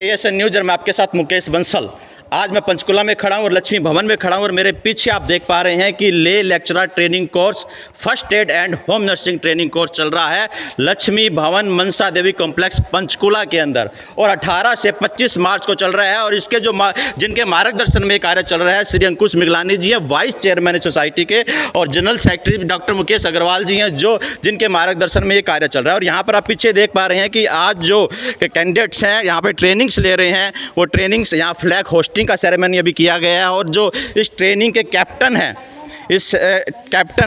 ASN news और मैं आपके साथ मुकेश बंसल। आज मैं पंचकुला में खड़ा हूँ और लक्ष्मी भवन में खड़ा हूँ और मेरे पीछे आप देख पा रहे हैं कि ले lecturer training course first aid and home nursing training course चल रहा है लक्ष्मी भवन मनसा देवी कॉम्प्लेक्स पंचकुला के अंदर, और 18 से 25 मार्च को चल रहा है। और इसके जो जिनके मार्गदर्शन में कार्य चल रहा है श्री अंकुश मिगलानी जी है, वाइस चेयरमैन है सोसाइटी के, और general secretary doctor Mukesh Agarwal ji हैं, जो जिनके मार्गदर्शन में ये कार्य चल रहा है। और यहाँ पर आप पीछे देख पा रहे हैं कि आज जो कैंडिडेट्स हैं यहाँ पे ट्रेनिंग्स ले रहे हैं, वो ट्रेनिंग्स यहाँ फ्लैग होस्टिंग का सेरेमनी अभी किया गया है। और जो इस ट्रेनिंग के कैप्टन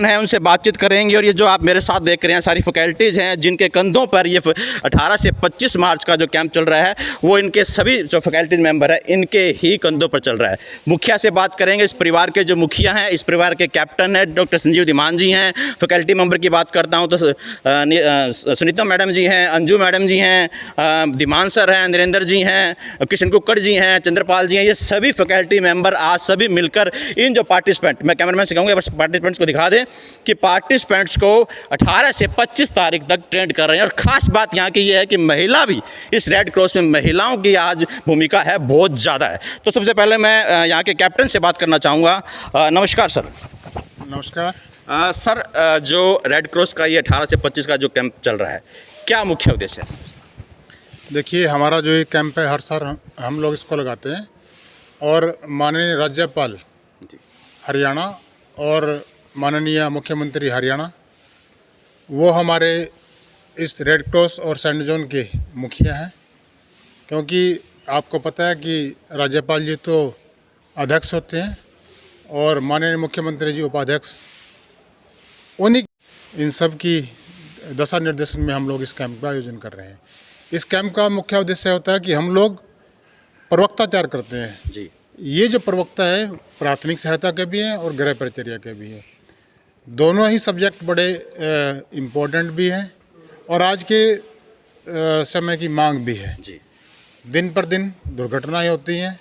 हैं उनसे बातचीत करेंगे। और ये जो आप मेरे साथ देख रहे हैं सारी फैकल्टीज़ हैं जिनके कंधों पर ये 18 से 25 मार्च का जो कैंप चल रहा है वो इनके सभी जो फैकल्टीज मेंबर हैं इनके ही कंधों पर चल रहा है। मुखिया से बात करेंगे, इस परिवार के जो मुखिया हैं, इस परिवार के कैप्टन हैं डॉक्टर संजीव धीमान जी हैं। फैकल्टी मेंबर की बात करता हूँ तो सुनीता मैडम जी हैं, अंजू मैडम जी हैं, धीमान सर हैं, नरेंद्र जी हैं, किशन कुक्कड़ जी हैं, चंद्रपाल जी हैं। ये सभी फैकल्टी मेंबर आज सभी मिलकर इन जो पार्टिसिपेंट, मैं कैमरामैन से कहूँगा बस पार्टिसिपेंट्स को दिखा दें कि पार्टिसिपेंट्स को 18 से 25 तारीख तक ट्रेन कर रहे हैं। और ख़ास बात यहाँ की ये है कि महिला भी इस रेड क्रॉस में, महिलाओं की आज भूमिका है बहुत ज़्यादा है। तो सबसे पहले मैं यहाँ के कैप्टन से बात करना चाहूँगा। नमस्कार सर। नमस्कार सर, जो रेड क्रॉस का ये 18 से 25 का जो कैंप चल रहा है, क्या मुख्य उद्देश्य है? देखिए, हमारा जो ये कैंप है हर साल हम लोग इसको लगाते हैं, और माननीय राज्यपाल हरियाणा और माननीय मुख्यमंत्री हरियाणा वो हमारे इस रेड क्रॉस और सेंट जॉन के मुखिया हैं। क्योंकि आपको पता है कि राज्यपाल जी तो अध्यक्ष होते हैं और माननीय मुख्यमंत्री जी उपाध्यक्ष, उन्हीं इन सब की दिशा निर्देशन में हम लोग इस कैंप का आयोजन कर रहे हैं। इस कैंप का मुख्य उद्देश्य होता है कि हम लोग प्रवक्ता तैयार करते हैं जी। ये जो प्रवक्ता है प्राथमिक सहायता के भी हैं और गृह परिचर्या के भी हैं। दोनों ही सब्जेक्ट बड़े इम्पोर्टेंट भी हैं और आज के समय की मांग भी है जी। दिन पर दिन दुर्घटनाएं होती हैं।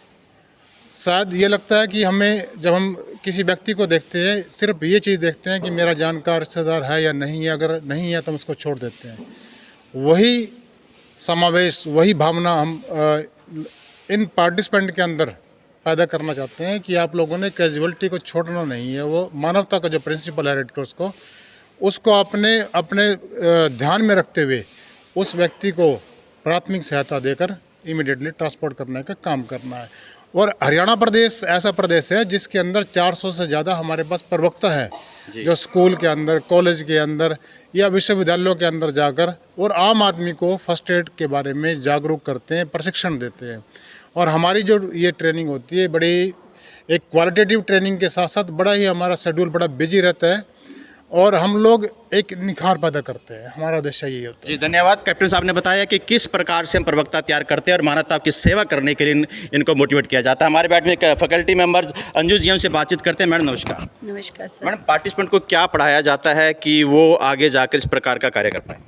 शायद ये लगता है कि हमें, जब हम किसी व्यक्ति को देखते हैं, सिर्फ ये चीज़ देखते हैं कि मेरा जानकार रिश्तेदार है या नहीं है, अगर नहीं है तो हम उसको छोड़ देते हैं। वही समावेश, वही भावना हम इन पार्टिसिपेंट के अंदर पैदा करना चाहते हैं कि आप लोगों ने कैजुअलिटी को छोड़ना नहीं है। वो मानवता का जो प्रिंसिपल है रेड क्रॉस को, उसको अपने ध्यान में रखते हुए उस व्यक्ति को प्राथमिक सहायता देकर इमीडिएटली ट्रांसपोर्ट करने का काम करना है। और हरियाणा प्रदेश ऐसा प्रदेश है जिसके अंदर 400 से ज़्यादा हमारे पास प्रवक्ता हैं जो स्कूल के अंदर, कॉलेज के अंदर या विश्वविद्यालयों के अंदर जाकर और आम आदमी को फर्स्ट एड के बारे में जागरूक करते हैं, प्रशिक्षण देते हैं। और हमारी जो ये ट्रेनिंग होती है बड़ी एक क्वालिटेटिव ट्रेनिंग के साथ साथ बड़ा ही हमारा शेड्यूल बड़ा बिजी रहता है और हम लोग एक निखार पैदा करते हैं। हमारा उद्देश्य यही होता है। जी, धन्यवाद। कैप्टन साहब ने बताया कि किस प्रकार से हम प्रवक्ता तैयार करते हैं और मानवता की सेवा करने के लिए इनको मोटिवेट किया जाता है। हमारे बैठ में फैकल्टी मेंबर अंजू जी से बातचीत करते हैं। मैडम नमस्कार। नमस्कार सर। मैडम, पार्टिसिपेंट को क्या पढ़ाया जाता है कि वो आगे जाकर इस प्रकार का कार्य कर पाए?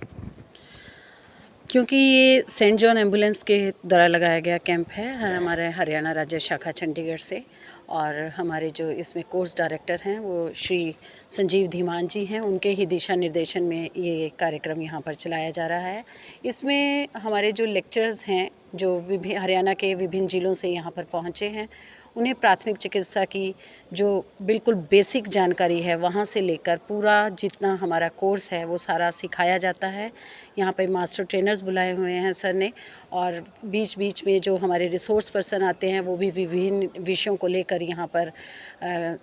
क्योंकि ये सेंट जॉन एम्बुलेंस के द्वारा लगाया गया कैंप है हमारे हरियाणा राज्य शाखा चंडीगढ़ से, और हमारे जो इसमें कोर्स डायरेक्टर हैं वो श्री संजीव धीमान जी हैं, उनके ही दिशा निर्देशन में ये कार्यक्रम यहाँ पर चलाया जा रहा है। इसमें हमारे जो लेक्चरर्स हैं जो हरियाणा के विभिन्न जिलों से यहाँ पर पहुँचे हैं, उन्हें प्राथमिक चिकित्सा की जो बिल्कुल बेसिक जानकारी है वहाँ से लेकर पूरा जितना हमारा कोर्स है वो सारा सिखाया जाता है। यहाँ पे मास्टर ट्रेनर्स बुलाए हुए हैं सर ने, और बीच बीच में जो हमारे रिसोर्स पर्सन आते हैं वो भी विभिन्न विषयों को लेकर यहाँ पर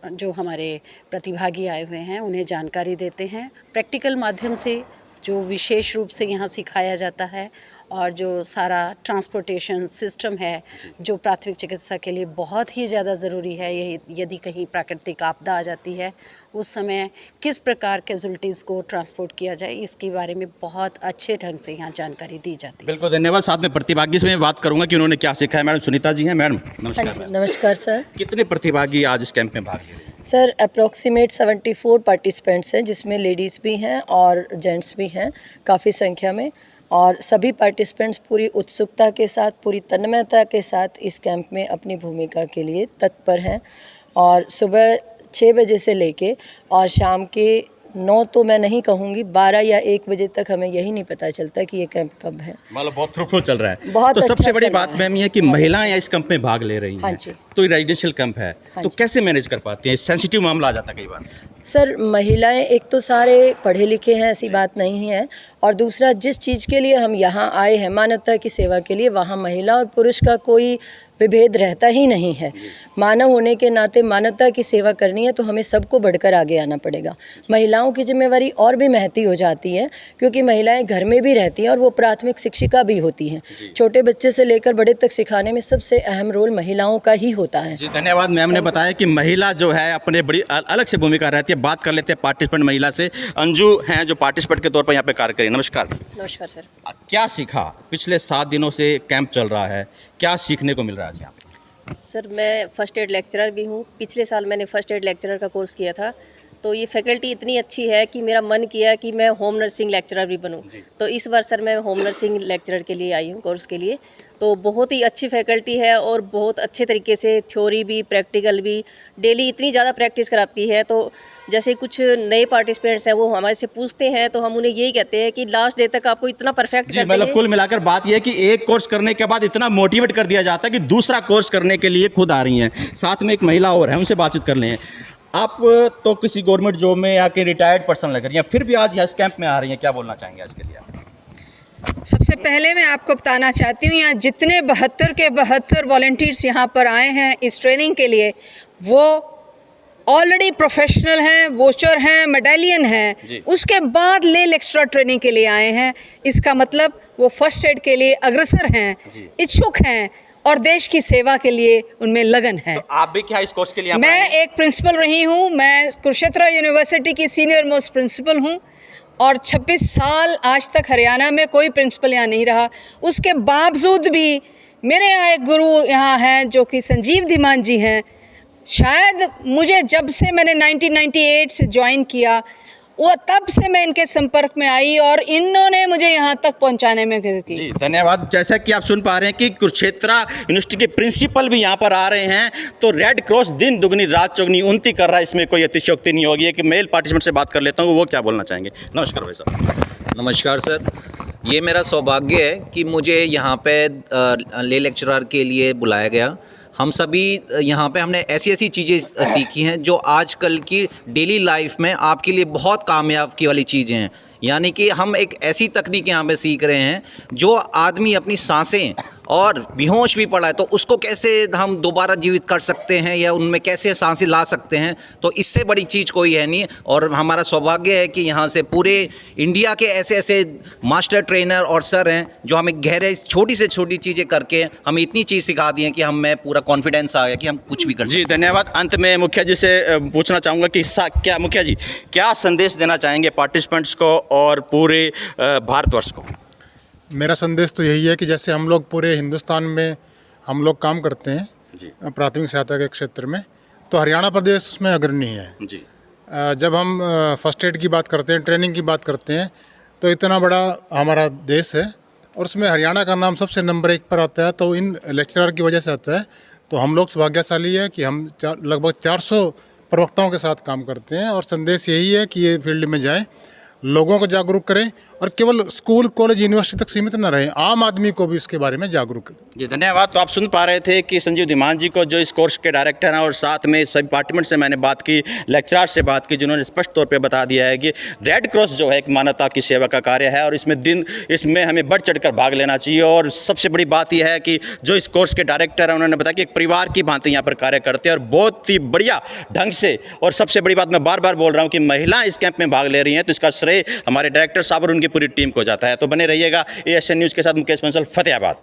जो हमारे प्रतिभागी आए हुए हैं उन्हें जानकारी देते हैं। प्रैक्टिकल माध्यम से जो विशेष रूप से यहाँ सिखाया जाता है, और जो सारा ट्रांसपोर्टेशन सिस्टम है जो प्राथमिक चिकित्सा के लिए बहुत ही ज़्यादा ज़रूरी है। यदि कहीं प्राकृतिक आपदा आ जाती है उस समय किस प्रकार कैजुअल्टीज़ को ट्रांसपोर्ट किया जाए, इसके बारे में बहुत अच्छे ढंग से यहाँ जानकारी दी जाती है। बिल्कुल, धन्यवाद। साथ में प्रतिभागी से मैं बात करूँगा कि उन्होंने क्या सीखा है। मैडम सुनीता जी हैं। मैडम नमस्कार। नमस्कार सर। कितने प्रतिभागी आज इस कैंप में भाग ले रहे हैं? सर अप्रॉक्सीमेट 74 पार्टिसिपेंट्स हैं, जिसमें लेडीज़ भी हैं और जेंट्स भी हैं काफ़ी संख्या में। और सभी पार्टिसिपेंट्स पूरी उत्सुकता के साथ, पूरी तन्मयता के साथ इस कैंप में अपनी भूमिका के लिए तत्पर हैं। और सुबह 6 बजे से लेके और शाम के 9 तो मैं नहीं कहूँगी, 12 या 1 बजे तक हमें यही नहीं पता चलता कि ये कैंप कब है। मतलब बहुत फ्रूटफुल चल रहा है। बहुत तो अच्छा सबसे बड़ी चल बात रहा है। मैम ये है कि महिलाएं इस कैंप में भाग ले रही हैं। हाँ जी। तो ये रेजिडेंशियल कैंप है, हाँ तो जी। कैसे मैनेज कर पाती हैं? सेंसिटिव मामला आ जाता है कई बार। सर, महिलाएं एक तो सारे पढ़े लिखे हैं, ऐसी बात नहीं है, और दूसरा जिस चीज़ के लिए हम यहाँ आए हैं मानवता की सेवा के लिए, वहाँ महिला और पुरुष का कोई विभेद रहता ही नहीं है। मानव होने के नाते मानवता की सेवा करनी है तो हमें सबको बढ़कर आगे आना पड़ेगा। महिलाओं की जिम्मेवारी और भी महती हो जाती है, क्योंकि महिलाएं घर में भी रहती हैं और वो प्राथमिक शिक्षिका भी होती हैं। छोटे बच्चे से लेकर बड़े तक सिखाने में सबसे अहम रोल महिलाओं का ही होता है। जी धन्यवाद। मैम ने बताया कि महिला जो है अपने बड़ी अलग से भूमिका रहती है। बात कर लेते हैं पार्टिसिपेंट महिला से। अंजू हैं जो पार्टिसिपेंट के तौर पर यहाँ पे कार्य करें। नमस्कार। नमस्कार सर। क्या सीखा? पिछले 7 दिनों से कैंप चल रहा है, क्या सीखने को मिल रहा है आज यहाँ पे? सर, मैं फ़र्स्ट एड लेक्चरर भी हूँ। पिछले साल मैंने फ़र्स्ट एड लेक्चरर का कोर्स किया था, तो ये फैकल्टी इतनी अच्छी है कि मेरा मन किया कि मैं होम नर्सिंग लेक्चरर भी बनूँ। तो इस बार सर मैं होम नर्सिंग लेक्चरर के लिए आई हूँ कोर्स के लिए। तो बहुत ही अच्छी फैकल्टी है और बहुत अच्छे तरीके से थ्योरी भी प्रैक्टिकल भी डेली इतनी ज़्यादा प्रैक्टिस कराती है। तो जैसे कुछ नए पार्टिसिपेंट्स हैं वो हमारे से पूछते हैं तो हम उन्हें यही कहते हैं कि लास्ट डे तक आपको इतना परफेक्ट जी करते मतलब हैं। कुल मिलाकर बात यह है कि एक कोर्स करने के बाद इतना मोटिवेट कर दिया जाता है कि दूसरा कोर्स करने के लिए खुद आ रही हैं। साथ में एक महिला और है, उनसे बातचीत कर लें। आप तो किसी गवर्नमेंट जॉब में या कि रिटायर्ड पर्सन लग रही हैं, फिर भी आज यहाँ इस कैंप में आ रही हैं, क्या बोलना चाहेंगे आज के लिए? सबसे पहले मैं आपको बताना चाहती हूँ, यहाँ जितने 72 के 72 वॉलंटियर्स यहाँ पर आए हैं इस ट्रेनिंग के लिए, वो ऑलरेडी प्रोफेशनल हैं, वोचर हैं, मेडालियन हैं। उसके बाद लेल एक्स्ट्रा ट्रेनिंग के लिए आए हैं। इसका मतलब वो फर्स्ट एड के लिए अग्रसर हैं, इच्छुक हैं और देश की सेवा के लिए उनमें लगन है। तो आप भी क्या इस कोर्स के लिए मैं एक प्रिंसिपल रही हूँ, मैं कुरुक्षेत्र यूनिवर्सिटी की सीनियर मोस्ट प्रिंसिपल हूँ और 26 साल आज तक हरियाणा में कोई प्रिंसिपल यहाँ नहीं रहा। उसके बावजूद भी मेरे यहाँ एक गुरु यहाँ हैं जो कि संजीव धीमान जी हैं। शायद मुझे जब से मैंने 1998 से ज्वाइन किया, वो तब से मैं इनके संपर्क में आई और इन्होंने मुझे यहाँ तक पहुँचाने में मदद की। जी धन्यवाद। जैसा कि आप सुन पा रहे हैं कि कुरुक्षेत्र यूनिवर्सिटी के प्रिंसिपल भी यहाँ पर आ रहे हैं, तो रेड क्रॉस दिन दुगनी रात चौगनी उन्नति कर रहा है, इसमें कोई अतिशयोक्ति नहीं होगी। कि मेल पार्टिसिपेंट से बात कर लेता हूँ, वो क्या बोलना चाहेंगे। नमस्कार भाई साहब। नमस्कार सर, ये मेरा सौभाग्य है कि मुझे यहाँ पे ले लेक्चरर के लिए बुलाया गया। हम सभी यहाँ पे हमने ऐसी ऐसी चीज़ें सीखी हैं जो आजकल की डेली लाइफ में आपके लिए बहुत कामयाब की वाली चीज़ें हैं। यानी कि हम एक ऐसी तकनीक यहाँ पे सीख रहे हैं जो आदमी अपनी सांसें और बेहोश भी पड़ा है तो उसको कैसे हम दोबारा जीवित कर सकते हैं या उनमें कैसे सांसें ला सकते हैं, तो इससे बड़ी चीज़ कोई है नहीं। और हमारा सौभाग्य है कि यहाँ से पूरे इंडिया के ऐसे ऐसे मास्टर ट्रेनर और सर हैं जो हमें गहरे छोटी से छोटी चीज़ें करके हमें इतनी चीज़ सिखा दी है कि हमें पूरा कॉन्फिडेंस आ गया कि हम कुछ भी कर सकते हैं। जी धन्यवाद। अंत में मुखिया जी से पूछना चाहूँगा कि क्या मुखिया जी क्या संदेश देना चाहेंगे पार्टिसिपेंट्स को और पूरे भारतवर्ष को? मेरा संदेश तो यही है कि जैसे हम लोग पूरे हिंदुस्तान में हम लोग काम करते हैं प्राथमिक सहायता के क्षेत्र में, तो हरियाणा प्रदेश उसमें अग्रणी है। जी जब हम फर्स्ट एड की बात करते हैं, ट्रेनिंग की बात करते हैं, तो इतना बड़ा हमारा देश है और उसमें हरियाणा का नाम सबसे नंबर 1 पर आता है। तो इन लेक्चरर की वजह से आता है। तो हम लोग सौभाग्यशाली है कि हम लगभग 400 प्रवक्ताओं के साथ काम करते हैं और संदेश यही है कि ये फील्ड में जाएं, लोगों को जागरूक करें और केवल स्कूल कॉलेज यूनिवर्सिटी तक सीमित न रहें, आम आदमी को भी उसके बारे में जागरूक करें। जी धन्यवाद। तो आप सुन पा रहे थे कि संजीव धीमान जी को जो इस कोर्स के डायरेक्टर हैं और साथ में सभी डिपार्टमेंट से मैंने बात की, लेक्चरर से बात की, जिन्होंने स्पष्ट तौर पे बता दिया है कि रेड क्रॉस जो है एक मानवता की सेवा का कार्य है और इसमें हमें बढ़ चढ़कर भाग लेना चाहिए। और सबसे बड़ी बात यह है कि जो इस कोर्स के डायरेक्टर हैं उन्होंने बताया कि एक परिवार की भांति यहाँ पर कार्य करते हैं और बहुत ही बढ़िया ढंग से। और सबसे बड़ी बात मैं बार बार बोल रहा हूँ कि महिलाएं इस कैंप में भाग ले रही हैं, तो इसका श्रेय हमारे डायरेक्टर साहब और उनकी पूरी टीम को जाता है। तो बने रहिएगा ASN न्यूज़ के साथ। मुकेश बंसल, फतेहाबाद।